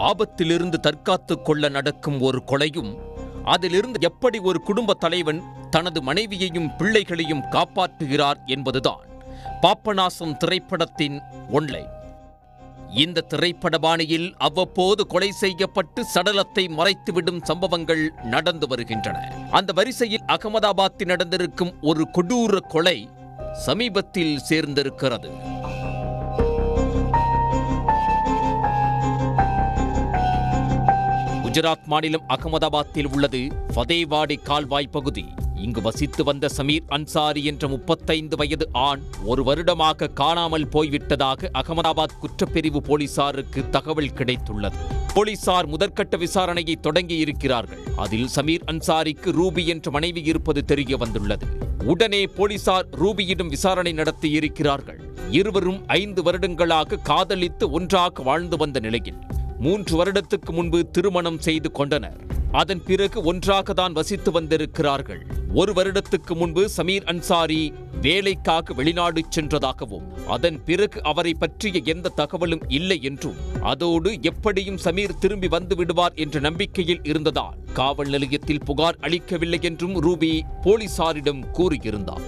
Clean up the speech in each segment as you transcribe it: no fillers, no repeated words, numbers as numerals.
ஆபத்திலிருந்து தற்காத்துக் கொள்ள நடக்கும் ஒரு கொலையும், அதிலிருந்து எப்படி ஒரு குடும்ப தலைவன் தனது மனைவியையும் பிள்ளைகளையும் காப்பாற்றுகிறார் என்பதுதான் பாபநாசம் திரைப்படத்தின் ஒன்லைன். இந்த திரைப்பட பாணியில் அவ்வப்போது கொலை செய்யப்பட்டு சடலத்தை மறைத்துவிடும் சம்பவங்கள் நடந்து வருகின்றன. அந்த வரிசையில் அகமதாபாத்தில் நடந்திருக்கும் ஒரு கொடூர கொலை சமீபத்தில் சேர்ந்திருக்கிறது. குஜராத் மாநிலம் அகமதாபாத்தில் உள்ளது ஃபதேவாடி கால்வாய் பகுதி. இங்கு வசித்து வந்த சமீர் அன்சாரி என்ற 35 வயது ஆண் ஒரு வருடமாக காணாமல் போய்விட்டதாக அகமதாபாத் குற்றப்பிரிவு போலீசாருக்கு தகவல் கிடைத்துள்ளது. போலீசார் முதற்கட்ட விசாரணையை தொடங்கி இருக்கிறார்கள். அதில் சமீர் அன்சாரிக்கு ரூபி என்ற மனைவி இருப்பது தெரிய வந்துள்ளது. உடனே போலீசார் ரூபியிடம் விசாரணை நடத்தி இருக்கிறார்கள். இருவரும் 5 வருடங்களாக காதலித்து ஒன்றாக வாழ்ந்து வந்த நிலையில் 3 வருடத்துக்கு முன்பு திருமணம் செய்து கொண்டனர். அதன் பிறகு ஒன்றாக தான் வசித்து வந்திருக்கிறார்கள். 1 வருடத்துக்கு முன்பு சமீர் அன்சாரி வேலைக்காக வெளிநாடு சென்றதாகவும், அதன் பிறகு அவரை பற்றிய எந்த தகவலும் இல்லை என்றும், அதோடு எப்படியும் சமீர் திரும்பி வந்து விடுவார் என்ற நம்பிக்கையில் இருந்ததால் காவல் நிலையத்தில் புகார் அளிக்கவில்லை என்றும் ரூபி போலீசாரிடம் கூறியிருந்தார்.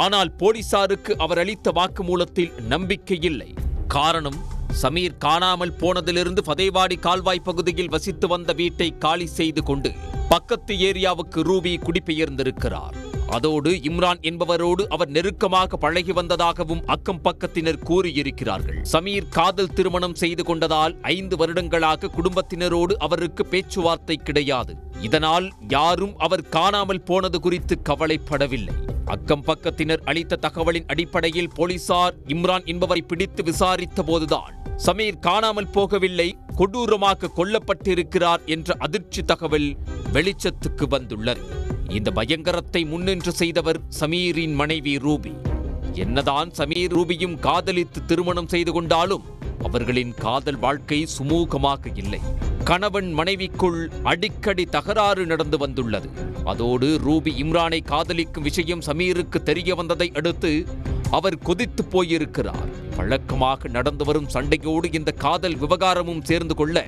ஆனால் போலீசாருக்கு அவர் அளித்த வாக்குமூலத்தில் நம்பிக்கை இல்லை. காரணம், சமீர் காணாமல் போனதிலிருந்து ஃபதேவாடி கால்வாய் பகுதியில் வசித்து வந்த வீட்டை காலி செய்து கொண்டு பக்கத்து ஏரியாவுக்கு ரூபி குடிபெயர்ந்திருக்கிறார். அதோடு இம்ரான் என்பவரோடு அவர் நெருக்கமாக பழகி வந்ததாகவும் அக்கம் பக்கத்தினர் கூறியிருக்கிறார்கள். சமீர் காதல் திருமணம் செய்து கொண்டதால் 5 வருடங்களாக குடும்பத்தினரோடு அவருக்கு பேச்சுவார்த்தை கிடையாது. இதனால் யாரும் அவர் காணாமல் போனது குறித்து கவலைப்படவில்லை. அக்கம் பக்கத்தினர் அளித்த தகவலின் அடிப்படையில் போலீசார் இம்ரான் என்பவரை பிடித்து விசாரித்த போதுதான் சமீர் காணாமல் போகவில்லை, கொடூரமாக கொல்லப்பட்டிருக்கிறார் என்ற அதிர்ச்சி தகவல் வெளிச்சத்துக்கு வந்துள்ளது. இந்த பயங்கரத்தை முன்னின்று செய்தவர் சமீரின் மனைவி ரூபி. என்னதான் சமீர் ரூபியும் காதலித்து திருமணம் செய்து கொண்டாலும் அவர்களின் காதல் வாழ்க்கை சுமூகமாக இல்லை. கணவன் மனைவிக்குள் அடிக்கடி தகராறு நடந்து வந்துள்ளது. அதோடு ரூபி இம்ரானை காதலிக்கும் விஷயம் சமீருக்கு தெரிய வந்ததை அடுத்து அவர் கொதித்து போயிருக்கிறார். வழக்கமாக நடந்து வரும் சண்டையோடு இந்த காதல் விவகாரமும் சேர்ந்து கொள்ள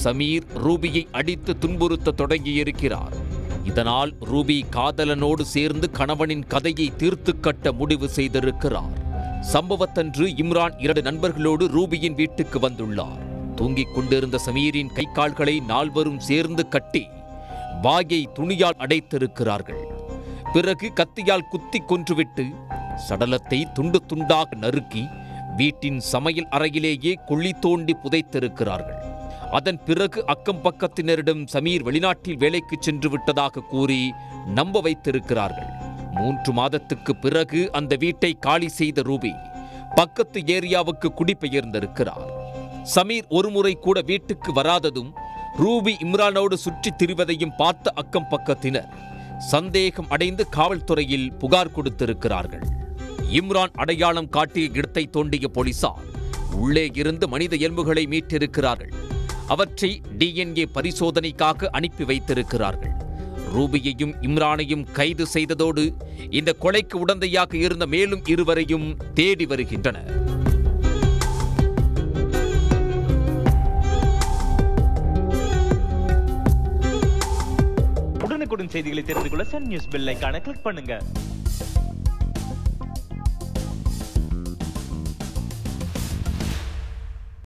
சமீர் ரூபியை அடித்து துன்புறுத்த தொடங்கியிருக்கிறார். இதனால் ரூபி காதலனோடு சேர்ந்து கணவனின் கதையை தீர்த்து கட்ட முடிவு செய்திருக்கிறார். சம்பவத்தன்று இம்ரான் 2 நண்பர்களோடு ரூபியின் வீட்டுக்கு வந்துள்ளார். தூங்கிக் கொண்டிருந்த சமீரின் கை கால்களை 4வரும் சேர்ந்து கட்டி வாயை துணியால் அடைத்திருக்கிறார்கள். பிறகு கத்தியால் குத்தி கொன்றுவிட்டு சடலத்தை துண்டு துண்டாக நறுக்கி வீட்டின் சமையல் அறையிலேயே குழி தோண்டி புதைத்திருக்கிறார்கள். அதன் பிறகு அக்கம் பக்கத்தினரிடம் சமீர் வெளிநாட்டில் வேலைக்கு சென்று விட்டதாக கூறி நம்ப வைத்திருக்கிறார்கள். 3 மாதத்துக்கு பிறகு அந்த வீட்டை காலி செய்த ரூபி பக்கத்து ஏரியாவுக்கு குடிபெயர்ந்திருக்கிறார். சமீர் ஒருமுறை கூட வீட்டுக்கு வராததும் ரூபி இம்ரானோடு சுற்றித் திரிவதையும் பார்த்த அக்கம் பக்கத்தினர் சந்தேகம் அடைந்து காவல்துறையில் புகார் கொடுத்திருக்கிறார்கள். இம்ரான் அடையாளம் காட்டிய இடத்தை தோண்டிய போலீசார் உள்ளே இருந்து மனித எலும்புகளை மீட்டிருக்கிறார்கள். அவற்றை DNA பரிசோதனைக்காக அனுப்பி வைத்திருக்கிறார்கள். ரூபியையும் இம்ரானையும் கைது செய்ததோடு இந்த கொலைக்கு உடந்தையாக இருந்த மேலும் 2வரையும் தேடி வருகின்றனர். உடனுக்குடன் செய்திகளை தெரிந்து கொள்ள சன் நியூஸ் பெல் ஐகானை கிளிக் பண்ணுங்க.